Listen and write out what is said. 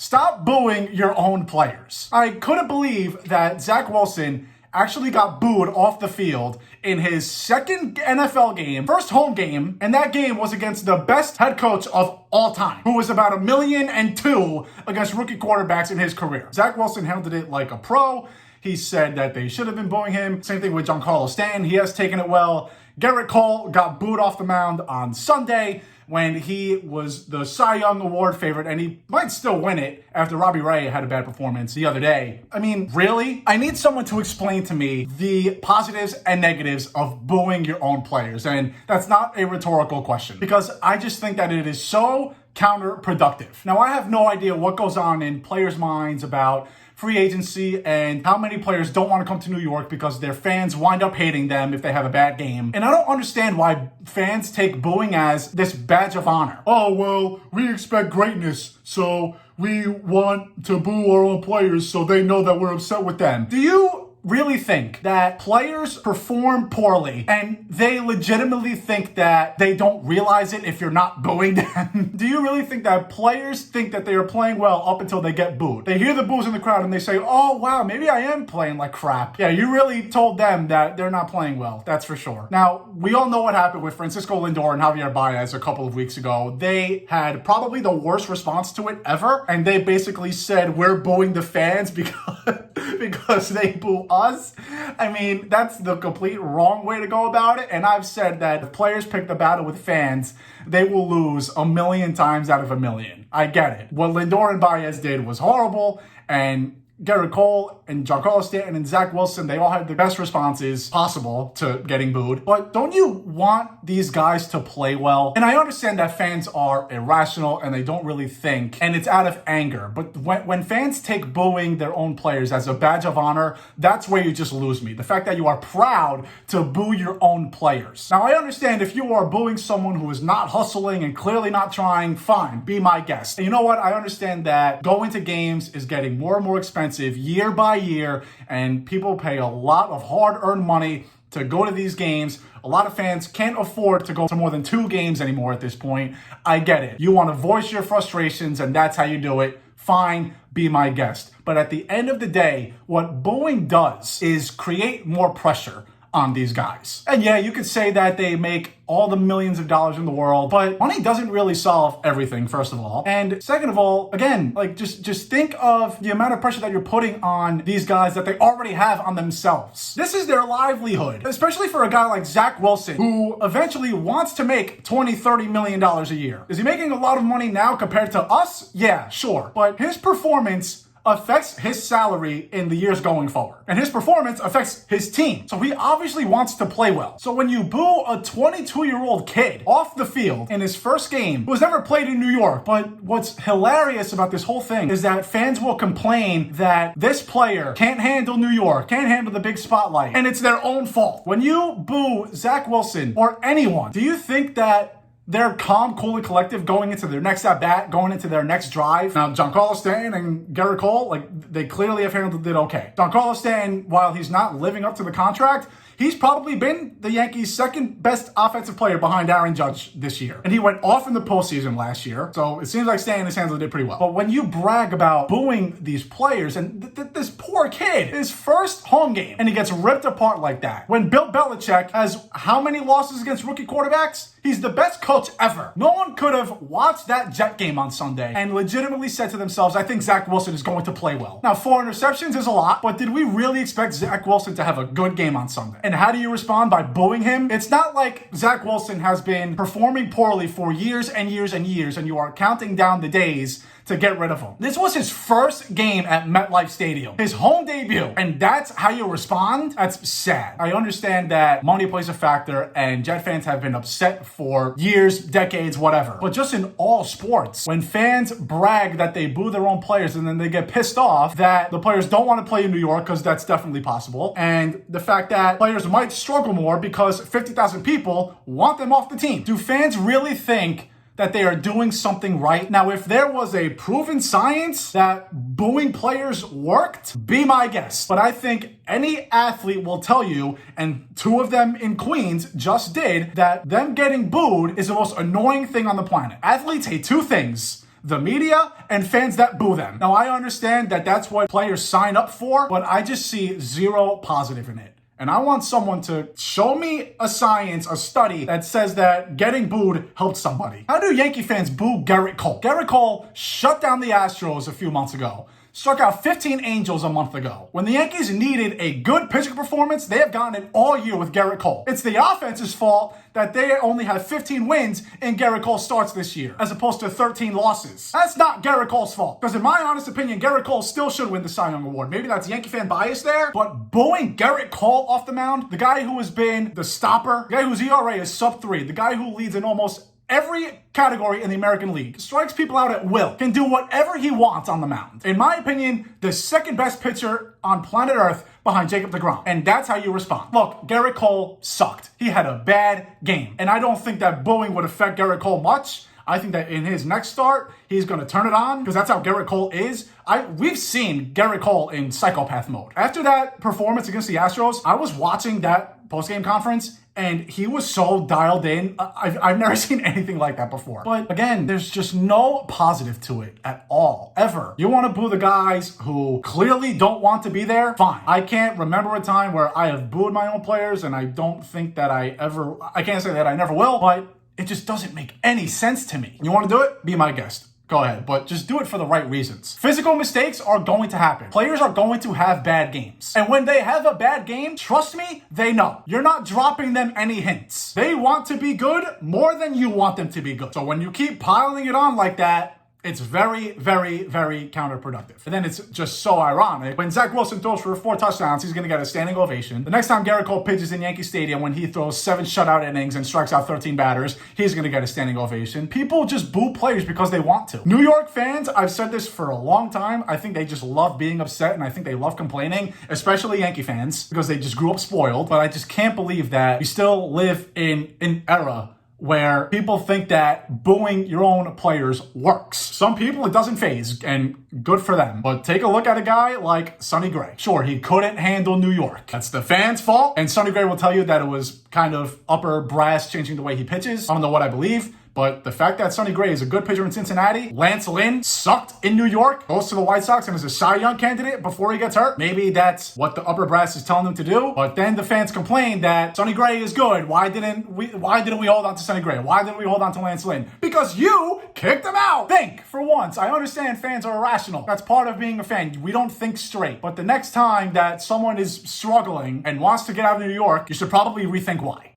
stop booing your own players. I couldn't believe that Zach Wilson actually got booed off the field in his second NFL game, first home game, and that game was against the best head coach of all time, who was about 1.2 million against rookie quarterbacks in his career. Zach Wilson handled it like a pro. He said that they should have been booing him. Same thing with Giancarlo Stanton. He has taken it well. Gerrit got booed off the mound on Sunday when he was the Cy Young Award favorite, and he might still win it after Robbie Ray had a bad performance the other day. I mean, really? I need someone to explain to me the positives and negatives of booing your own players, and that's not a rhetorical question, because I just think that it is so counterproductive. Now, I have no idea what goes on in players' minds about free agency and how many players don't want to come to New York because their fans wind up hating them if they have a bad game. And I don't understand why fans take booing as this badge of honor. Oh, well, we expect greatness, so we want to boo our own players so they know that we're upset with them. Do you really think that players perform poorly and they legitimately think that they don't realize it if you're not booing them? Do you really think that players think that they are playing well up until they get booed? They hear the boos in the crowd and they say, oh wow, maybe I am playing like crap. Yeah, you really told them that they're not playing well, that's for sure. Now, we all know what happened with Francisco Lindor and Javier Baez a couple of weeks ago. They had probably the worst response to it ever, and they basically said, we're booing the fans because they boo us. I mean, that's the complete wrong way to go about it. And I've said that if players pick the battle with fans, they will lose 1,000,000 times out of 1,000,000. I get it. What Lindor and Baez did was horrible, and Gerrit and Giancarlo Stanton and Zach Wilson, they all had the best responses possible to getting booed. But don't you want these guys to play well? And I understand that fans are irrational and they don't really think, and it's out of anger. But when fans take booing their own players as a badge of honor, that's where you just lose me. The fact that you are proud to boo your own players. Now, I understand if you are booing someone who is not hustling and clearly not trying, fine, be my guest. And you know what? I understand that going to games is getting more and more expensive year by year, and people pay a lot of hard-earned money to go to these games. A lot of fans can't afford to go to more than 2 games anymore at this point. I get it. You want to voice your frustrations, and that's how you do it. Fine, be my guest. But at the end of the day, what booing does is create more pressure on these guys. And yeah, you could say that they make all the millions of dollars in the world, but money doesn't really solve everything, first of all. And second of all, again, like just think of the amount of pressure that you're putting on these guys that they already have on themselves. This is their livelihood, especially for a guy like Zach Wilson, who eventually wants to make $20-30 million a year. Is he making a lot of money now compared to us? Yeah, sure. But his performance affects his salary in the years going forward. And his performance affects his team. So he obviously wants to play well. So when you boo a 22-year-old kid off the field in his first game, who has never played in New York, but what's hilarious about this whole thing is that fans will complain that this player can't handle New York, can't handle the big spotlight, and it's their own fault. When you boo Zach Wilson or anyone, do you think that they're calm, cool, and collective going into their next at-bat, going into their next drive? Now, Giancarlo Stanton and Gerrit, they clearly have handled it okay. Giancarlo Stanton, while he's not living up to the contract, he's probably been the Yankees' second best offensive player behind Aaron Judge this year. And he went off in the postseason last year, so it seems like Stanton has handled it pretty well. But when you brag about booing these players, and this poor kid, his first home game, and he gets ripped apart like that. When Bill Belichick has how many losses against rookie quarterbacks? He's the best coach ever. No one could have watched that Jet game on Sunday and legitimately said to themselves, I think Zach Wilson is going to play well. Now, 4 interceptions is a lot, but did we really expect Zach Wilson to have a good game on Sunday? And how do you respond? By booing him? It's not like Zach Wilson has been performing poorly for years and years and years, and you are counting down the days to get rid of him. This was his first game at MetLife Stadium, his home debut, and that's how you respond? That's sad. I understand that money plays a factor, and Jet fans have been upset for years, decades, whatever. But just in all sports, when fans brag that they boo their own players and then they get pissed off that the players don't want to play in New York, because that's definitely possible, and the fact that players might struggle more because 50,000 people want them off the team. Do fans really think that they are doing something right? Now, if there was a proven science that booing players worked, be my guest. But I think any athlete will tell you, and 2 of them in Queens just did, that them getting booed is the most annoying thing on the planet. Athletes hate 2 things: the media and fans that boo them. Now, I understand that that's what players sign up for, but I just see zero positive in it. And I want someone to show me a science, a study that says that getting booed helped somebody. How do Yankee fans boo Gerrit Cole? Gerrit Cole shut down the Astros a few months ago. Struck out 15 Angels a month ago. When the Yankees needed a good pitching performance, they have gotten it all year with Gerrit Cole. It's the offense's fault that they only have 15 wins in Gerrit Cole starts this year, as opposed to 13 losses. That's not Gerrit Cole's fault. Because in my honest opinion, Gerrit Cole still should win the Cy Young Award. Maybe that's Yankee fan bias there, but booing Gerrit Cole off the mound, the guy who has been the stopper, the guy whose ERA is sub-3, the guy who leads in almost every category in the American League, strikes people out at will, can do whatever he wants on the mound. In my opinion, the second best pitcher on planet Earth behind Jacob deGrom. And that's how you respond. Look, Gerrit Cole sucked. He had a bad game. And I don't think that booing would affect Gerrit Cole much. I think that in his next start, he's going to turn it on because that's how Gerrit Cole is. We've seen Gerrit Cole in psychopath mode. After that performance against the Astros, I was watching that postgame conference and he was so dialed in. I've never seen anything like that before. But again, there's just no positive to it at all, ever. You want to boo the guys who clearly don't want to be there? Fine. I can't remember a time where I have booed my own players, and I don't think that I can't say that I never will, but it just doesn't make any sense to me. You want to do it? Be my guest. Go ahead, but just do it for the right reasons. Physical mistakes are going to happen. Players are going to have bad games. And when they have a bad game, trust me, they know. You're not dropping them any hints. They want to be good more than you want them to be good. So when you keep piling it on like that, it's very, very, very counterproductive. And then it's just so ironic. When Zach Wilson throws for 4 touchdowns, he's going to get a standing ovation. The next time Gerrit Cole pitches in Yankee Stadium, when he throws 7 shutout innings and strikes out 13 batters, he's going to get a standing ovation. People just boo players because they want to. New York fans, I've said this for a long time, I think they just love being upset and I think they love complaining, especially Yankee fans, because they just grew up spoiled. But I just can't believe that we still live in an era where people think that booing your own players works. Some people it doesn't faze, and good for them. But take a look at a guy like Sonny Gray. Sure, he couldn't handle New York. That's the fans' fault, and Sonny Gray will tell you that it was kind of upper brass changing the way he pitches. I don't know what I believe, but the fact that Sonny Gray is a good pitcher in Cincinnati, Lance Lynn sucked in New York, goes to the White Sox and is a Cy Young candidate before he gets hurt. Maybe that's what the upper brass is telling him to do. But then the fans complain that Sonny Gray is good. Why didn't we hold on to Sonny Gray? Why didn't we hold on to Lance Lynn? Because you kicked him out. Think for once. I understand fans are irrational. That's part of being a fan. We don't think straight. But the next time that someone is struggling and wants to get out of New York, you should probably rethink why.